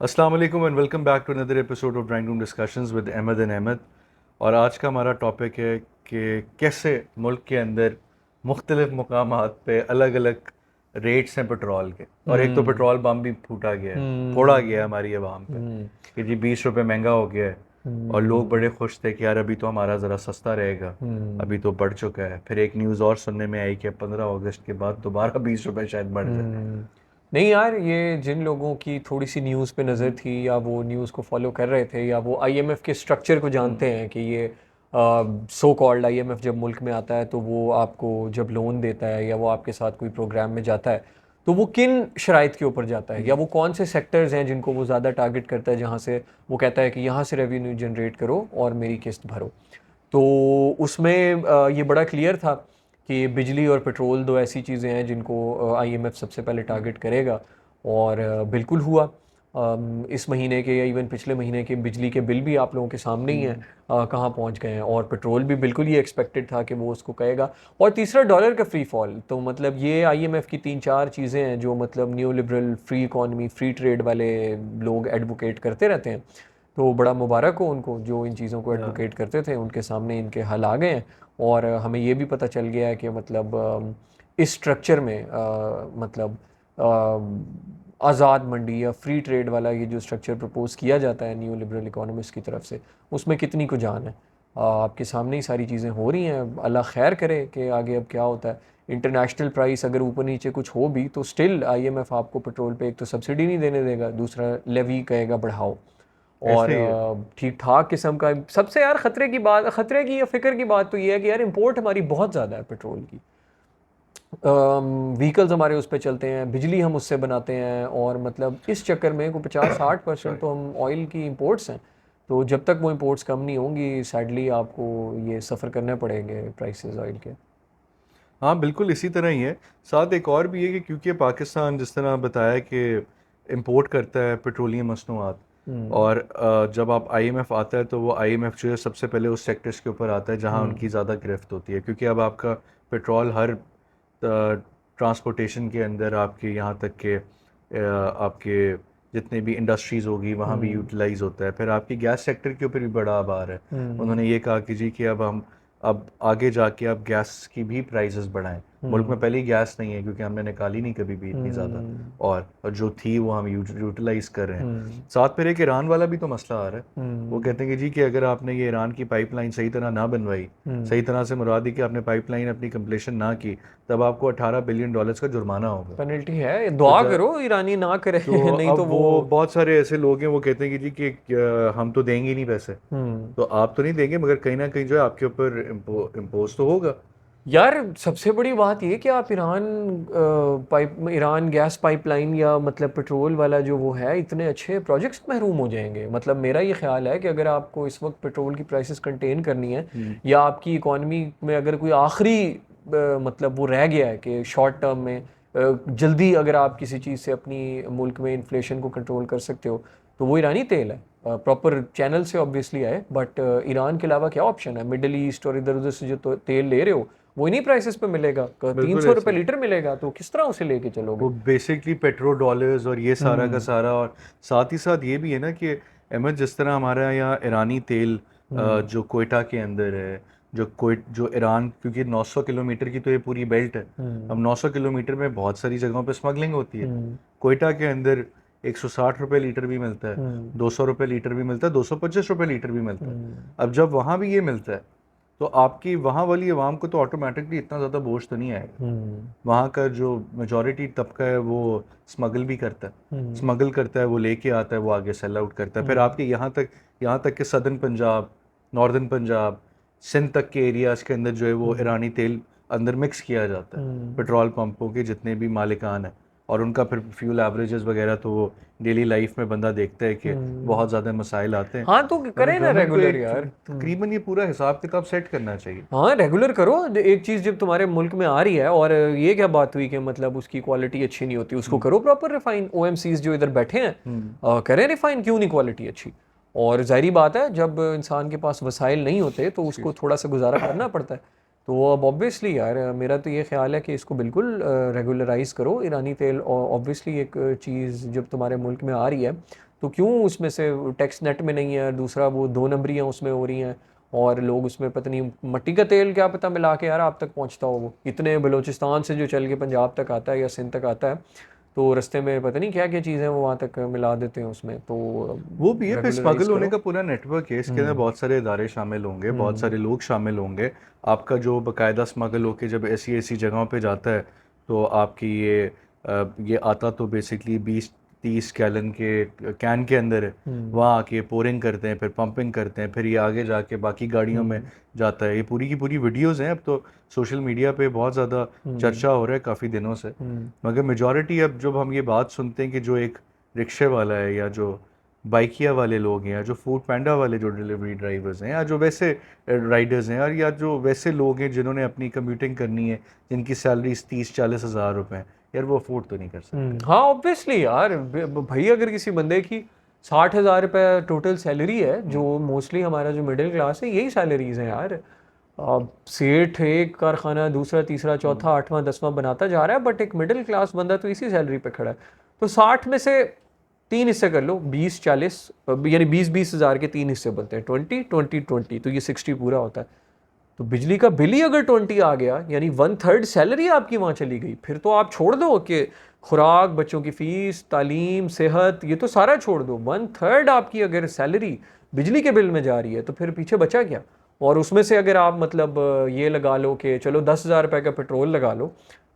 अस्सलाम वालेकुम and welcome back to another episode of drawing room discussions with Ahmed and Ahmed. और आज का हमारा टॉपिक है कि कैसे मुल्क के अंदर मुख्तलिफ मकामात पे अलग अलग रेट्स हैं पेट्रोल के। और एक तो हम्म। पेट्रोल पम्प भी फूटा गया है, फोड़ा गया है हम्म। हमारी आवाम पे हम्म। कि जी 20 रुपये महंगा हो गया है। और लोग हम्म। बड़े खुश थे कि यार अभी तो हमारा ज़रा सस्ता रहेगा, अभी हम्म। तो बढ़ चुका है। फिर एक न्यूज़ और सुनने में आई कि 15 अगस्त के बाद दोबारा 20 रुपये शायद बढ़ जाए। नहीं यार, ये जिन लोगों की थोड़ी सी न्यूज़ पे नज़र थी या वो न्यूज़ को फॉलो कर रहे थे या वो आईएमएफ के स्ट्रक्चर को हम्म। जानते हैं कि ये सो कॉल्ड आईएमएफ जब मुल्क में आता है तो वो आपको जब लोन देता है या वो आपके साथ कोई प्रोग्राम में जाता है तो वो किन शराइत के ऊपर जाता है या वो कौन से सेक्टर्स हैं जिनको वो ज़्यादा टारगेट करता है, जहाँ से वो कहता है कि यहाँ से रेवेन्यू जनरेट करो और मेरी किस्त भरो। तो उसमें ये बड़ा क्लियर था कि बिजली और पेट्रोल दो ऐसी चीज़ें हैं जिनको आईएमएफ सबसे पहले टारगेट करेगा। और बिल्कुल हुआ। इस महीने के या इवन पिछले महीने के बिजली के बिल भी आप लोगों के सामने ही हैं, कहाँ पहुंच गए हैं। और पेट्रोल भी बिल्कुल ये एक्सपेक्टेड था कि वो उसको कहेगा। और तीसरा, डॉलर का फ्री फॉल। तो मतलब ये आईएमएफ की तीन चार चीज़ें हैं जो मतलब new liberal free economy free trade वाले लोग एडवोकेट करते रहते हैं। तो बड़ा मुबारक हो उनको जो इन चीज़ों को या एडवोकेट करते थे, उनके सामने इनके हल आ गए हैं। और हमें ये भी पता चल गया है कि मतलब इस स्ट्रक्चर में मतलब आज़ाद मंडी या फ्री ट्रेड वाला ये जो स्ट्रक्चर प्रपोज किया जाता है न्यू लिबरल इकोनॉमिस्ट की तरफ से, उसमें कितनी को जान है। आपके सामने ही सारी चीज़ें हो रही हैं। अल्लाह खैर करे कि आगे अब क्या होता है। इंटरनेशनल प्राइस अगर ऊपर नीचे कुछ हो भी तो स्टिल आईएमएफ आपको पेट्रोल पे एक तो सब्सिडी नहीं देने देगा, दूसरा लेवी कहेगा बढ़ाओ। और ऐसे ही है। ठीक ठाक किस्म का सबसे यार ख़तरे की बात, ख़तरे की या फ़िक्र की बात तो ये है कि यार इंपोर्ट हमारी बहुत ज़्यादा है पेट्रोल की। व्हीकल्स हमारे उस पर चलते हैं, बिजली हम उससे बनाते हैं, और मतलब इस चक्कर में को 50-60% सॉरी। तो हम ऑयल की इंपोर्ट्स हैं। तो जब तक वो इंपोर्ट्स कम नहीं होंगी सैडली आपको ये सफ़र करने पड़ेंगे प्राइसेस ऑयल के। हाँ बिल्कुल इसी तरह ही है। साथ एक और भी है कि क्योंकि पाकिस्तान जिस तरह बताया कि इंपोर्ट करता है पेट्रोलियम मसनूआत। हम्म। और जब आप आईएमएफ आता है तो वो आईएमएफ जो है सबसे पहले उस सेक्टर्स के ऊपर आता है जहाँ उनकी हम्म। ज़्यादा गिरफ्त होती है, क्योंकि अब आपका पेट्रोल हर ट्रांसपोर्टेशन के अंदर आपके यहाँ तक के आपके जितने भी इंडस्ट्रीज़ होगी वहाँ भी हम्म। यूटिलाइज होता है। फिर आपकी गैस सेक्टर के ऊपर भी बड़ा अब आ रहा है। हम्म। उन्होंने ये कहा कि जी कि अब आगे जाके आप गैस की भी प्राइसेस बढ़ाएं। मुल्क में हम्म। पहले ही गैस नहीं है क्योंकि हमने निकाली नहीं कभी भी इतनी ज़्यादा। हम्म। और जो थी वो हम यूटिलाइज कर रहे हैं। हम्म। साथ फिर एक ईरान वाला भी तो मसला आ रहा है। वो हम्म। कहते हैं कि जी कि अगर आपने ये ईरान की पाइपलाइन सही तरह ना बनवाई, सही हम्म। तरह से मुराद है कि आपने पाइपलाइन अपनी कंप्लीशन ना की, तब आपको 18 बिलियन डॉलर्स का जुर्माना होगा। पेनल्टी है, तो दुआ करो ईरानी ना करे तो नहीं तो अब वो। वो बहुत सारे ऐसे लोग हैं वो कहते हैं कि जी कि हम तो देंगे ही नहीं पैसे। हम्म। तो आप तो नहीं देंगे मगर कहीं ना कहीं जो है आपके ऊपर इम्पोज तो होगा। यार सबसे बड़ी बात ये कि आप ईरान गैस पाइपलाइन या मतलब पेट्रोल वाला जो वो है, इतने अच्छे प्रोजेक्ट्स महरूम हो जाएंगे। मतलब मेरा ये ख्याल है कि अगर आपको इस वक्त पेट्रोल की प्राइसेस कंटेन करनी है हम्म। या आपकी इकॉनमी में अगर कोई आखिरी मतलब वो रह गया है कि शॉर्ट टर्म में जल्दी अगर आप किसी चीज़ से अपनी मुल्क में इन्फ्लेशन को कंट्रोल कर सकते हो तो वो ईरानी तेल है। प्रॉपर चैनल से ऑब्वियसली आए, बट ईरान के अलावा क्या ऑप्शन है? मिडल ईस्ट और इधर उधर से जो तेल ले रहे हो वो इन्हीं प्राइसेस पे मिलेगा, तीन बिल्कुल सौ ऐसे रुपये ही। लीटर मिलेगा, तो किस तरह उसे लेके चलोगे? वो बेसिकली पेट्रो डॉलर्स और ये सारा का हम्म। सारा। और साथ ही साथ ये भी है ना कि अहमद जिस तरह हमारे यहाँ ईरानी तेल हम्म। जो कोयटा के अंदर है, जो ईरान, क्योंकि 900 किलोमीटर की तो ये पूरी बेल्ट है। अब हम्म। 900 किलोमीटर में बहुत सारी जगहों पे स्मगलिंग होती है। हम्म। कोयटा के अंदर 160 रुपये लीटर भी मिलता है, हम्म। 200 रुपये लीटर भी मिलता है, 225 रुपये लीटर भी मिलता है। हम्म। अब जब वहाँ भी ये मिलता है तो आपकी वहाँ वाली आवाम को तो ऑटोमेटिकली इतना ज़्यादा बोझ तो नहीं आएगा। हम्म। वहाँ का जो मेजॉरिटी तबका है वो स्मगल भी करता है, हम्म। स्मगल करता है, वो लेके आता है, वो आगे सेल आउट करता है। फिर हम्म। आपके यहाँ तक कि सदर्न पंजाब, नॉर्दर्न पंजाब, सिंध तक के एरियाज़ के अंदर जो है वो हम्म। ईरानी तेल अंदर मिक्स किया जाता है। हम्म। पेट्रोल पंपों के जितने भी मालिकान हैं और उनका फिर फ्यूल एवरेजेस वगैरह तो वो डेली लाइफ में बंदा देखता है कि हम्म। बहुत ज़्यादा मसाइल आते हैं। हाँ तो मतलब करे ना गवर्नमेंट को रेगुलर एक यार। तकरीबन ये पूरा हिसाब किताब सेट करना चाहिए। हाँ रेगुलर करो। एक चीज़ जब तुम्हारे मुल्क में आ रही है और ये क्या बात हुई कि मतलब उसकी क्वालिटी अच्छी नहीं होती, उसको हम्म। करो प्रॉपर रिफाइन। ओएमसीज जो इधर बैठे हैं हम्म। करें रिफाइन, क्यों नहीं क्वालिटी अच्छी? और जाहिर बात है जब इंसान के पास वसाइल नहीं होते तो उसको Excuse थोड़ा सा गुजारा करना पड़ता है। तो अब ऑब्वियसली यार मेरा तो ये ख्याल है कि इसको बिल्कुल रेगुलराइज करो ईरानी तेल। और ऑब्वियसली एक चीज़ जब तुम्हारे मुल्क में आ रही है तो क्यों उसमें से टैक्स नेट में नहीं है, दूसरा वो 2 नंबरियाँ उसमें हो रही हैं और लोग उसमें पता नहीं मट्टी का तेल क्या पता मिला के यार आप तक पहुंचता हो। वो इतने बलूचिस्तान से जो चल के पंजाब तक आता है या सिंध तक आता है, तो रास्ते में पता नहीं क्या क्या चीज़ें वो वहाँ तक मिला देते हैं उसमें, तो वो भी है, फिर रेगुलराइज स्मगल होने करो। का पूरा नेटवर्क है, इसके अंदर बहुत सारे इदारे शामिल होंगे, बहुत सारे लोग शामिल होंगे। आपका जो बाकायदा स्मगल होके जब ऐसी ऐसी जगहों पे जाता है तो आपकी ये आता तो बेसिकली 20-30 गैलन के कैन के अंदर है। वहाँ आके पोरिंग करते हैं, फिर पंपिंग करते हैं, फिर ये आगे जाके बाकी गाड़ियों में जाता है। ये पूरी की पूरी वीडियोज़ हैं, अब तो सोशल मीडिया पे बहुत ज़्यादा चर्चा हो रहा है काफ़ी दिनों से। मगर मेजॉरिटी अब जब हम ये बात सुनते हैं कि जो एक रिक्शे वाला है या जो बाइकिया वाले लोग हैं या जो फूड पैंडा वाले जो डिलीवरी ड्राइवर्स हैं या जो वैसे राइडर्स हैं, और या जो वैसे लोग हैं जिन्होंने अपनी कम्यूटिंग करनी है, जिनकी सैलरी 30-40 हज़ार रुपए हैं, यार वो अफोर्ड तो नहीं कर सकते। हाँ ऑब्वियसली यार, भाई अगर किसी बंदे की 60,000 रुपये टोटल सैलरी है, जो मोस्टली हमारा जो मिडिल क्लास है यही सैलरीज हैं यार। अब सेठ एक कारखाना दूसरा तीसरा चौथा आठवां 10वां बनाता जा रहा है, बट एक मिडिल क्लास बंदा तो इसी सैलरी पे खड़ा है। तो 60 में से 3 हिस्से कर लो, 20-40, यानी 20-20 हज़ार के 3 हिस्से बनते हैं, 20-20-20, तो ये 60 पूरा होता है। तो बिजली का बिल ही अगर 20 आ गया, यानी 1/3 सैलरी आपकी वहाँ चली गई, फिर तो आप छोड़ दो कि खुराक, बच्चों की फीस, तालीम, सेहत, ये तो सारा छोड़ दो। 1/3 आपकी अगर सैलरी बिजली के बिल में जा रही है तो फिर पीछे बचा क्या? और उसमें से अगर आप मतलब ये लगा लो कि चलो 10,000 रुपये का पेट्रोल लगा लो,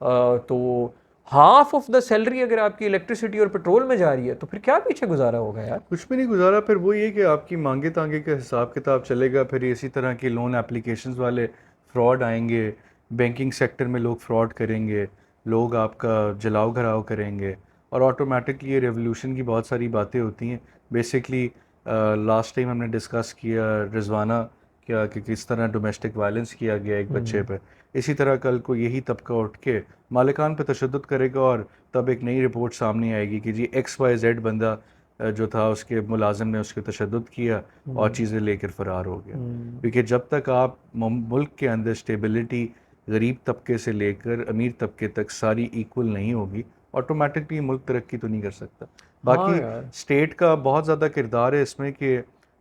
तो हाफ ऑफ द सैलरी अगर आपकी इलेक्ट्रिसिटी और पेट्रोल में जा रही है, तो फिर क्या पीछे गुजारा होगा यार? कुछ भी नहीं गुजारा। फिर वो ये कि आपकी मांगे तांगे का हिसाब किताब चलेगा, फिर इसी तरह के लोन एप्लीकेशंस वाले फ्रॉड आएंगे, बैंकिंग सेक्टर में लोग फ्रॉड करेंगे, लोग आपका जलाओ घराव करेंगे, और ऑटोमेटिकली ये रेवोल्यूशन की बहुत सारी बातें होती हैं। बेसिकली लास्ट टाइम हमने डिस्कस किया रिजवाना क्या कि किस तरह डोमेस्टिक वायलेंस किया गया एक बच्चे पे, इसी तरह कल को यही तबका उठ के मालिकान पे तशद्दुद करेगा, और तब एक नई रिपोर्ट सामने आएगी कि जी XYZ बंदा जो था उसके मुलाजिम ने उसके तशद्दुद किया और चीज़ें लेकर फ़रार हो गया। क्योंकि जब तक आप मुल्क के अंदर स्टेबिलिटी गरीब तबके से लेकर अमीर तबके तक सारी इक्वल नहीं होगी, ऑटोमेटिकली मुल्क तरक्की तो नहीं कर सकता। हाँ बाकी यार। स्टेट का बहुत ज़्यादा किरदार है इसमें कि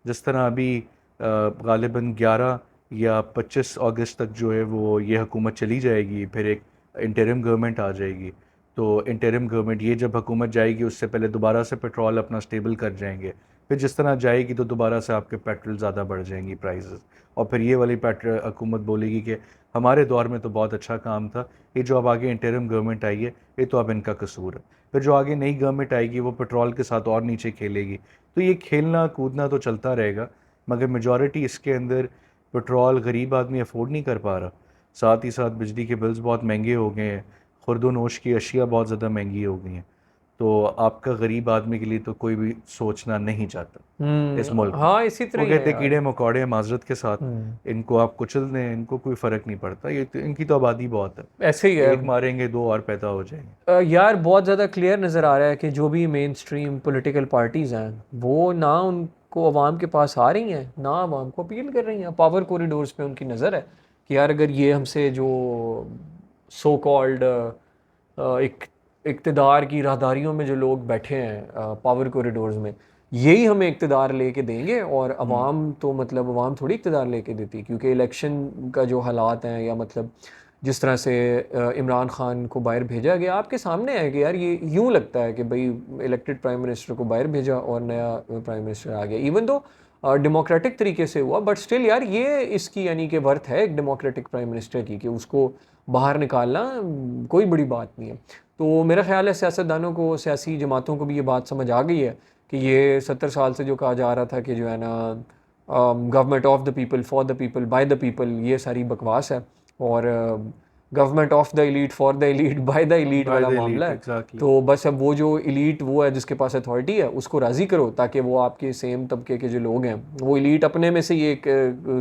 जिस तरह अभी गालिबन 11 या 25 अगस्त तक जो है वो ये हुकूमत चली जाएगी, फिर एक इंटरिम गवर्नमेंट आ जाएगी। तो इंटरिम गवर्नमेंट ये जब हुकूमत जाएगी उससे पहले दोबारा से पेट्रोल अपना स्टेबल कर जाएंगे, फिर जिस तरह जाएगी तो दोबारा से आपके पेट्रोल ज़्यादा बढ़ जाएंगी प्राइसेस, और फिर ये वाली पेट्रोल हुकूमत बोलेगी कि हमारे दौर में तो बहुत अच्छा काम था, ये जो अब आगे इंटरिम गवर्नमेंट आई है ये तो अब इनका कसूर है। फिर जो आगे नई गवर्नमेंट आएगी वो पेट्रोल के साथ और नीचे खेलेगी। तो ये खेलना कूदना तो चलता रहेगा, मगर मेजॉरिटी इसके अंदर पेट्रोल गरीब आदमी अफोर्ड नहीं कर पा रहा। साथ ही साथ बिजली के बिल्स बहुत महंगे हो गए हैं, खुर्द नोश की अशिया बहुत ज़्यादा महंगी हो गई हैं। तो आपका गरीब आदमी के लिए तो कोई भी सोचना नहीं चाहता इस मुल्क में। हाँ इसी तरह वो ही है कहते हैं यार। कीड़े मकोड़े हैं माजरत के साथ, इनको आप कुचल दें, इनको कोई फ़र्क नहीं पड़ता, ये तो इनकी तो आबादी बहुत है, ऐसे ही है। एक मारेंगे दो और पैदा हो जाएंगे। यार बहुत ज़्यादा क्लियर नज़र आ रहा है कि जो भी मेन स्ट्रीम पोलिटिकल पार्टीज़ हैं वो ना उनको अवाम के पास आ रही हैं ना अवाम को अपील कर रही हैं। पावर कॉरिडोर्स पे उनकी नज़र है कि यार अगर ये हमसे जो सो कॉल्ड एक इक़्तिदार की राहदारियों में जो लोग बैठे हैं पावर कॉरिडोर्स में, यही हमें इक़्तिदार लेके देंगे, और अवाम तो मतलब अवाम थोड़ी इक़्तिदार लेके देती, क्योंकि इलेक्शन का जो हालात हैं या मतलब जिस तरह से इमरान खान को बाहर भेजा गया आपके सामने है कि यार ये यूं लगता है कि भाई इलेक्टेड प्राइम मिनिस्टर को बाहर भेजा और नया प्राइम मिनिस्टर आ गया, इवन दो डेमोक्रेटिक तरीके से हुआ, बट स्टिल यार ये इसकी यानी कि वर्थ है एक डेमोक्रेटिक प्राइम मिनिस्टर की कि उसको बाहर निकालना कोई बड़ी बात नहीं है। तो मेरा ख्याल है सियासतदानों को, सियासी जमातों को भी ये बात समझ आ गई है कि ये 70 साल से जो कहा जा रहा था कि जो है ना government of the people for the people by the people, ये सारी बकवास है, और government of the elite for the elite by the elite by वाला द मामला एलीट, है। एग्जैक्टली। तो बस अब वो जो एलीट वो है जिसके पास अथॉरिटी है उसको राज़ी करो, ताकि वो आपके सेम तबके के जो लोग हैं वो एलीट अपने में से ही एक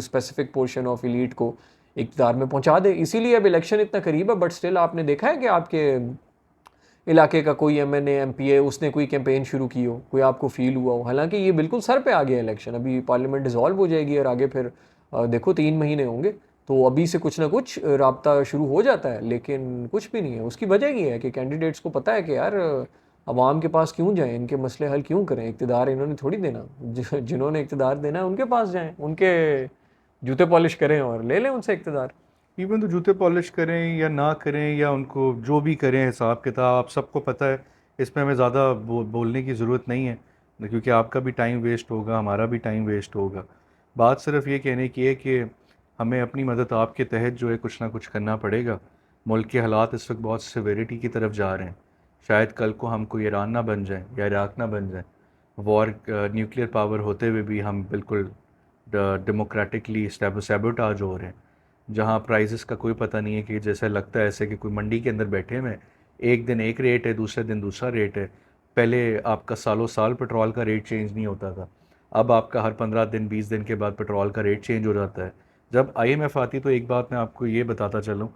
स्पेसिफिक पोर्शन ऑफ एलीट को इक़्तिदार में पहुंचा दे। इसीलिए अब इलेक्शन इतना करीब है, बट स्टिल आपने देखा है कि आपके इलाके का कोई MNA MPA उसने कोई कैंपेन शुरू की हो, कोई आपको फील हुआ हो? हालांकि ये बिल्कुल सर पे आ गया इलेक्शन, अभी पार्लियामेंट डिसॉल्व हो जाएगी और आगे फिर देखो 3 महीने होंगे, तो अभी से कुछ ना कुछ राब्ता शुरू हो जाता है, लेकिन कुछ भी नहीं है। उसकी वजह ये है कि कैंडिडेट्स को पता है कि यार अवाम के पास क्यों जाएं, इनके मसले हल क्यों करें, इक़्तिदार इन्होंने थोड़ी देना, जिन्होंने इक़्तिदार देना है उनके पास जाएं, उनके जूते पॉलिश करें और ले लें उनसे इक़्तिदार। इवन तो जूते पॉलिश करें या ना करें या उनको जो भी करें हिसाब किताब आप सबको पता है, इसमें हमें ज़्यादा बोलने की ज़रूरत नहीं है, क्योंकि आपका भी टाइम वेस्ट होगा, हमारा भी टाइम वेस्ट होगा। बात सिर्फ ये कहने की है कि हमें अपनी मदद आपके तहत जो है कुछ ना कुछ करना पड़ेगा। मुल्क के हालात इस वक्त बहुत सिविरिटी की तरफ जा रहे हैं। शायद कल को हम कोई ईरान ना बन जाए या इराक ना बन जाए, वॉर न्यूक्लियर पावर होते हुए भी हम बिल्कुल डेमोक्रेटिकली सैबोटाज हो रहे हैं, जहाँ प्राइसेस का कोई पता नहीं है, कि जैसे लगता है ऐसे कि कोई मंडी के अंदर बैठे हुए हैं, एक दिन एक रेट है, दूसरे दिन दूसरा रेट है। पहले आपका सालों साल पेट्रोल का रेट चेंज नहीं होता था, अब आपका हर 15 दिन 20 दिन के बाद पेट्रोल का रेट चेंज हो जाता है। जब आईएमएफ आती तो एक बात मैं आपको ये बताता चलूँ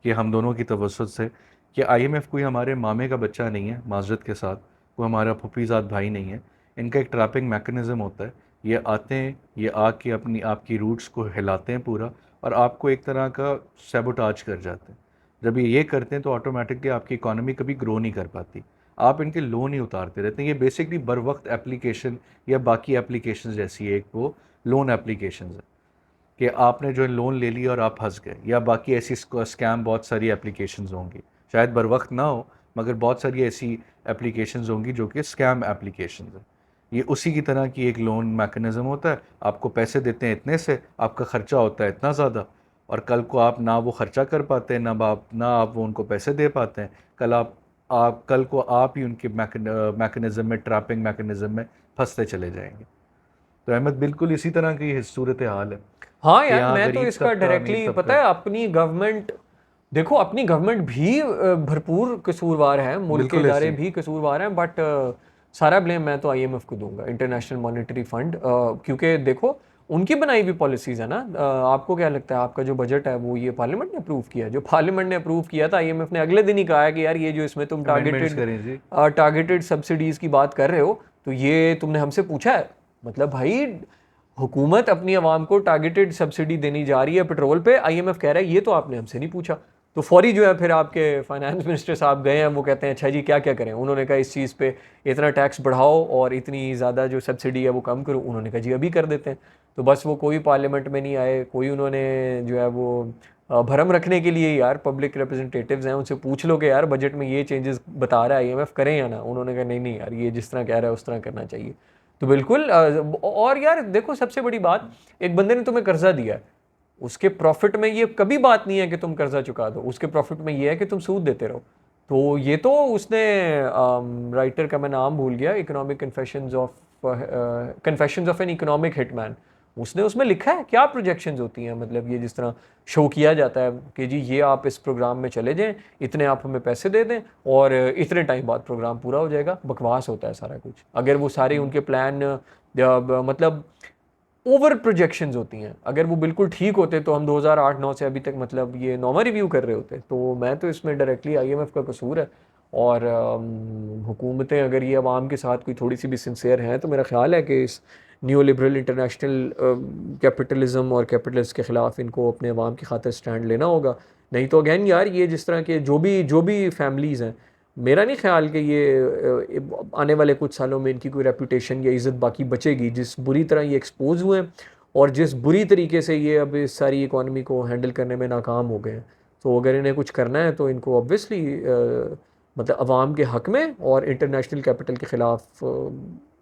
कि हम दोनों की तवज्जुह से, कि आईएमएफ कोई हमारे मामे का बच्चा नहीं है माजरत के साथ, कोई हमारा फुफीज़ाद भाई नहीं है। इनका एक ट्रैपिंग मैकेनिज़्म होता है, ये आते हैं, ये आके अपनी आपकी रूट्स को हिलाते हैं पूरा, और आपको एक तरह का सैबोटाज कर जाते हैं। जब ये करते हैं तो ऑटोमेटिकली आपकी इकॉनमी कभी ग्रो नहीं कर पाती, आप इनके लोन ही उतारते रहते हैं। ये बेसिकली बर वक्त एप्लीकेशन या बाकी एप्लीकेशन जैसी एक वो लोन एप्लीकेशन है, कि आपने जो लोन ले लिया और आप फंस गए, या बाकी ऐसी स्कैम बहुत सारी एप्लीकेशंस होंगी, शायद बर वक्त ना हो मगर बहुत सारी ऐसी एप्लीकेशंस होंगी जो कि स्कैम एप्लीकेशंस हैं। ये उसी की तरह की एक लोन मैकेनिज़्म होता है, आपको पैसे देते हैं इतने से, आपका ख़र्चा होता है इतना ज़्यादा, और कल को आप ना वो ख़र्चा कर पाते हैं, ना आप वो उनको पैसे दे पाते हैं। कल को आप ही उनके मैकेनिज़्म में, ट्रैपिंग मैकेनिज़्म में फंसते चले जाएंगे। तो अहमद बिल्कुल इसी तरह की सूरत हाल है हाँ कि यार, यहाँ मैं तो गरीब इसका तबका अमीर डायरेक्टली पता तबका। है, अपनी गवर्नमेंट देखो, अपनी गवर्नमेंट भी भरपूर कसूरवार है, मुल्क के बिल्कुल इदारे ऐसी। भी कसूरवार हैं, बट सारा ब्लेम मैं तो आईएमएफ को दूंगा, इंटरनेशनल मॉनेटरी फंड, क्योंकि देखो उनकी बनाई हुई पॉलिसीज है ना। आपको क्या लगता है, आपका जो बजट है वो ये पार्लियामेंट ने अप्रूव किया? जो पार्लियामेंट ने अप्रूव किया था, आईएमएफ ने अगले दिन ही कहा है कि यार ये जो इसमें तुम अमेंडमेंट्स करें जी। टारगेटेड सब्सिडीज की बात कर रहे हो, तो ये तुमने हमसे पूछा है? मतलब भाई, हुकूमत अपनी आवाम को टारगेटेड सब्सिडी देनी जा रही है पेट्रोल पे, आईएमएफ कह रहा है ये तो आपने हमसे नहीं पूछा। तो फौरी जो है फिर आपके फाइनेंस मिनिस्टर साहब गए हैं, वो कहते हैं अच्छा जी क्या क्या करें। उन्होंने कहा इस चीज़ पे इतना टैक्स बढ़ाओ और इतनी ज़्यादा जो सब्सिडी है वो कम करो। उन्होंने कहा जी अभी कर देते हैं। तो बस वो कोई पार्लियामेंट में नहीं आए, कोई उन्होंने जो है वो भरम रखने के लिए, यार पब्लिक रिप्रेजेंटेटिव्स हैं उनसे पूछ लो कि यार बजट में ये चेंजेस बता रहा है आईएमएफ, करें या ना। उन्होंने कहा नहीं नहीं यार, ये जिस तरह कह रहा है उस तरह करना चाहिए। तो बिल्कुल और यार देखो, सबसे बड़ी बात, एक बंदे ने तुम्हें कर्जा दिया है, उसके प्रॉफिट में ये कभी बात नहीं है कि तुम कर्जा चुका दो, उसके प्रॉफिट में ये है कि तुम सूद देते रहो। तो ये तो उसने, राइटर का मैं नाम भूल गया, economic confessions of an economic hitman, उसने उसमें लिखा है क्या प्रोजेक्शंस होती हैं। मतलब ये जिस तरह शो किया जाता है कि जी ये आप इस प्रोग्राम में चले जाएं, इतने आप हमें पैसे दे दें और इतने टाइम बाद प्रोग्राम पूरा हो जाएगा, बकवास होता है सारा कुछ। अगर वो सारे उनके प्लान मतलब ओवर प्रोजेक्शंस होती हैं, अगर वो बिल्कुल ठीक होते तो हम 2008-9 से अभी तक मतलब ये नॉमा रिव्यू कर रहे होते। तो मैं तो इसमें डायरेक्टली आईएमएफ का कसूर है। और हुकूमतें अगर ये अवाम के साथ कोई थोड़ी सी भी सिंसियर हैं, तो मेरा ख्याल है कि इस न्यू लिबरल इंटरनेशनल कैपिटलिज्म और कैपिटलिस्ट के ख़िलाफ़ इनको अपने अवाम की खातिर स्टैंड लेना होगा। नहीं तो अगैन यार, ये जिस तरह के जो भी फैमिलीज़ हैं, मेरा नहीं ख्याल कि ये आने वाले कुछ सालों में इनकी कोई रेपुटेशन या इज़्ज़त बाकी बचेगी। जिस बुरी तरह ये एक्सपोज हुए हैं और जिस बुरी तरीके से ये अब इस सारी इकॉनमी को हैंडल करने में नाकाम हो गए हैं, तो अगर इन्हें कुछ करना है तो इनको ऑब्वियसली मतलब अवाम के हक़ में और इंटरनेशनल कैपिटल के ख़िलाफ़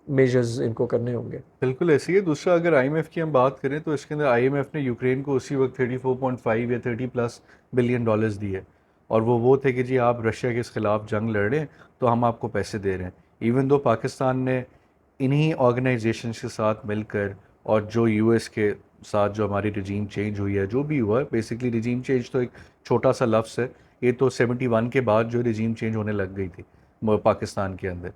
मेजर्स इनको करने होंगे। बिल्कुल ऐसी है। दूसरा, अगर आईएमएफ की हम बात करें तो इसके अंदर आईएमएफ ने यूक्रेन को उसी वक्त 34.5 या 30+ बिलियन डॉलर्स दिए, और वो थे कि जी आप रशिया के ख़िलाफ़ जंग लड़ रहे हैं तो हम आपको पैसे दे रहे हैं। इवन दो पाकिस्तान ने इन्हीं ऑर्गेनाइजेशंस के साथ मिलकर, और जो यूएस के साथ जो हमारी रजीम चेंज हुई है, जो भी हुआ है, बेसिकली रजीम चेंज तो एक छोटा सा लफ्ज़ है, ये तो 71 के बाद जो रजीम चेंज होने लग गई थी पाकिस्तान के अंदर।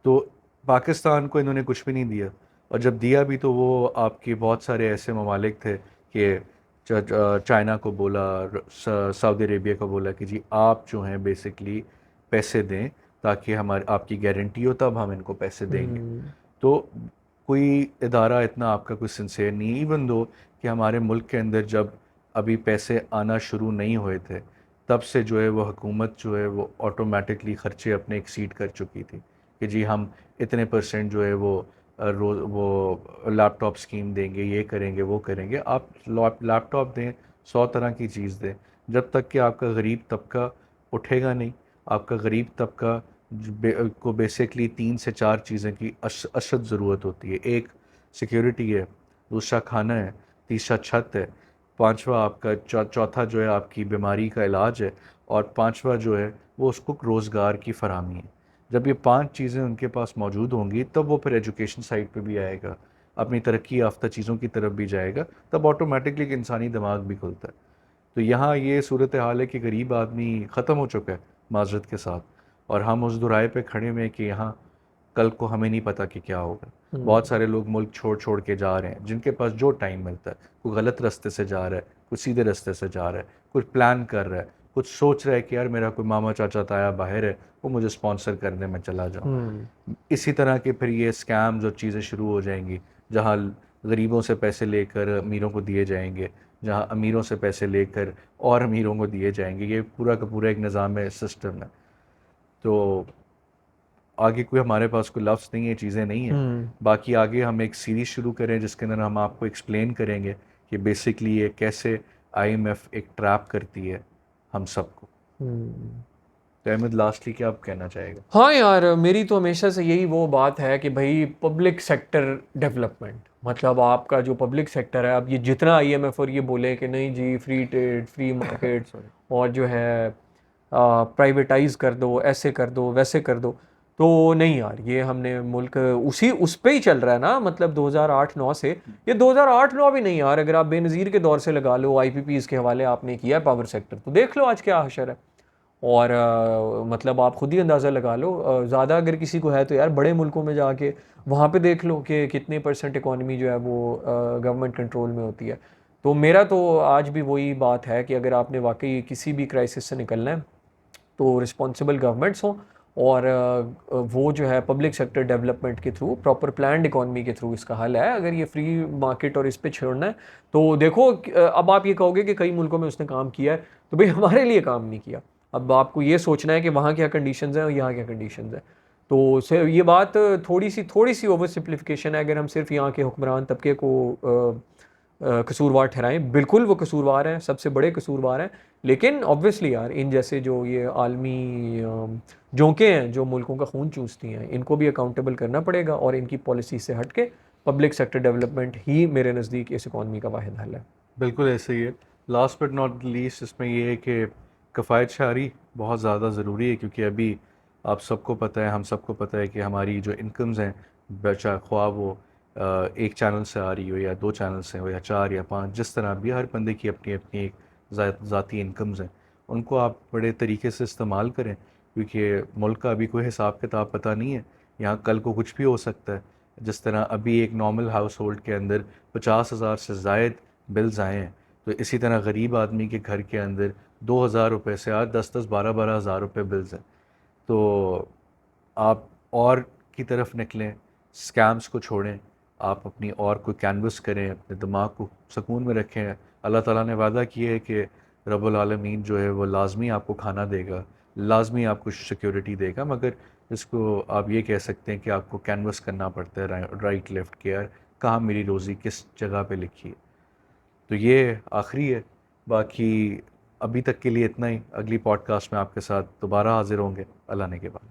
तो पाकिस्तान को इन्होंने कुछ भी नहीं दिया, और जब दिया भी तो वो आपके बहुत सारे ऐसे ममालिक थे कि चाइना को बोला, सऊदी अरेबिया को बोला कि जी आप जो हैं बेसिकली पैसे दें, ताकि हमारी आपकी गारंटी हो तब हम इनको पैसे देंगे। तो कोई इदारा इतना आपका कोई सिंसेयर नहीं, इवन दो कि हमारे मुल्क के अंदर जब अभी पैसे आना शुरू नहीं हुए थे, तब से जो है वो हुकूमत जो है वो ऑटोमेटिकली ख़र्चे अपने एक्सीड कर चुकी थी कि जी हम इतने % जो है वो रोज़ वो लैपटॉप स्कीम देंगे, ये करेंगे, वो करेंगे। आप लैपटॉप दें, 100 तरह की चीज़ दें, जब तक कि आपका गरीब तबका उठेगा नहीं। आपका गरीब तबका को बेसिकली 3 से 4 चीज़ें की अशद ज़रूरत होती है। एक सिक्योरिटी है, दूसरा खाना है, तीसरा छत है, पांचवा आपका चौथा जो है आपकी बीमारी का इलाज है, और पांचवा जो है वो उसको रोज़गार की फराहमी है। जब ये 5 चीज़ें उनके पास मौजूद होंगी तब वो फिर एजुकेशन साइड पे भी आएगा, अपनी तरक्की याफ्ता चीज़ों की तरफ भी जाएगा, तब ऑटोमेटिकली एक इंसानी दिमाग भी खुलता है। तो यहाँ ये सूरत हाल है कि गरीब आदमी ख़त्म हो चुका है माजरत के साथ, और हम उस दुराए पे खड़े हुए हैं कि यहाँ कल को हमें नहीं पता कि क्या होगा। बहुत सारे लोग मुल्क छोड़ छोड़ के जा रहे हैं, जिनके पास जो टाइम मिलता है। कोई गलत रास्ते से जा रहा है, कोई सीधे रास्ते से जा रहा है, कुछ प्लान कर रहा है, कुछ सोच रहा है कि यार मेरा कोई मामा चाचा ताया बाहर है, वो मुझे स्पॉन्सर करने में चला जाऊँ। इसी तरह के फिर ये स्कैम्स और चीज़ें शुरू हो जाएंगी, जहाँ गरीबों से पैसे लेकर अमीरों को दिए जाएंगे, जहाँ अमीरों से पैसे लेकर और अमीरों को दिए जाएंगे। ये पूरा का पूरा एक निज़ाम है, सिस्टम है। तो आगे कोई हमारे पास कोई लफ्ज़ नहीं है, चीज़ें नहीं है। बाकी आगे हम एक सीरीज़ शुरू करें जिसके अंदर हम आपको एक्सप्लेन करेंगे कि बेसिकली ये कैसे IMF एक ट्रैप करती है हम सबको। तो अहमद, लास्टली क्या आप कहना चाहेगा? हाँ यार, मेरी तो हमेशा से यही वो बात है कि भाई पब्लिक सेक्टर डेवलपमेंट, मतलब आपका जो पब्लिक सेक्टर है, अब ये जितना IMF और ये बोले कि नहीं जी फ्री ट्रेड, फ्री मार्केट और जो है प्राइवेटाइज कर दो, ऐसे कर दो, वैसे कर दो, तो नहीं यार, ये हमने मुल्क उस पे ही चल रहा है ना। मतलब 2008-9 से, ये 2008-9 भी नहीं यार, अगर आप बेनज़ीर के दौर से लगा लो, IPPs के हवाले आपने किया है पावर सेक्टर, तो देख लो आज क्या हशर है। और मतलब आप खुद ही अंदाज़ा लगा लो, ज़्यादा अगर किसी को है तो यार बड़े मुल्कों में जाके वहाँ पे देख लो कि कितने % इकॉनमी जो है वो गवर्नमेंट कंट्रोल में होती है। तो मेरा तो आज भी वही बात है कि अगर आपने वाकई किसी भी क्राइसिस से निकलना है तो रिस्पॉन्सिबल गवर्नमेंट्स हों, और वो जो है पब्लिक सेक्टर डेवलपमेंट के थ्रू, प्रॉपर प्लान्ड इकॉनमी के थ्रू इसका हल है। अगर ये फ्री मार्केट और इस पे छोड़ना है तो देखो, अब आप ये कहोगे कि कई मुल्कों में उसने काम किया है, तो भाई हमारे लिए काम नहीं किया। अब आपको ये सोचना है कि वहाँ क्या कंडीशंस हैं और यहाँ क्या कंडीशंस हैं। तो ये बात थोड़ी सी ओवर सिंप्लीफिकेशन है अगर हम सिर्फ यहाँ के हुक्मरान तबके को कसूरवार ठहराएं। बिल्कुल वो कसूरवार हैं, सबसे बड़े कसूरवार हैं, लेकिन ऑब्वियसली यार इन जैसे जो ये आलमी जोंके हैं जो मुल्कों का खून चूसती हैं, इनको भी अकाउंटेबल करना पड़ेगा, और इनकी पॉलिसी से हट के पब्लिक सेक्टर डेवलपमेंट ही मेरे नज़दीक इस इकॉनमी का वाहिद हल है। बिल्कुल ऐसे ही है। लास्ट बट नॉट लीस्ट इसमें ये है कि कफ़ायत शारी बहुत ज़्यादा ज़रूरी है, क्योंकि अभी आप सबको पता है, हम सबको पता है कि हमारी जो इनकम्स हैं, बेशक ख्वाह वो एक चैनल से आ रही हो या 2 चैनल से हो या 4 या 5, जिस तरह भी, हर बंदे की अपनी अपनी एक ज़ाती इनकम्स हैं। उनको आप बड़े तरीके से इस्तेमाल करें, क्योंकि मुल्क का अभी कोई हिसाब किताब पता नहीं है। यहाँ कल को कुछ भी हो सकता है। जिस तरह अभी एक नॉर्मल हाउस होल्ड के अंदर 50,000 से ज़ायद बिल्स आए हैं, तो इसी तरह गरीब आदमी के घर के अंदर 2,000 रुपये से आज 10-10, 12-12 हज़ार रुपये बिल्स हैं। तो आप और की तरफ निकलें, स्कैम्स को छोड़ें, आप अपनी और कोई कैनवस करें, अपने दिमाग को सुकून में रखें। अल्लाह ताला ने वादा किया है कि रब्बुल आलमीन जो है वो लाजमी आपको खाना देगा, लाजमी आपको सिक्योरिटी देगा, मगर इसको आप ये कह सकते हैं कि आपको कैनवस करना पड़ता है राइट लेफ़्ट के, यार कहाँ मेरी रोज़ी किस जगह पे लिखी है। तो ये आखिरी है। बाकी अभी तक के लिए इतना ही। अगली पॉडकास्ट में आपके साथ दोबारा हाज़िर होंगे अल्लाह ने के बाद।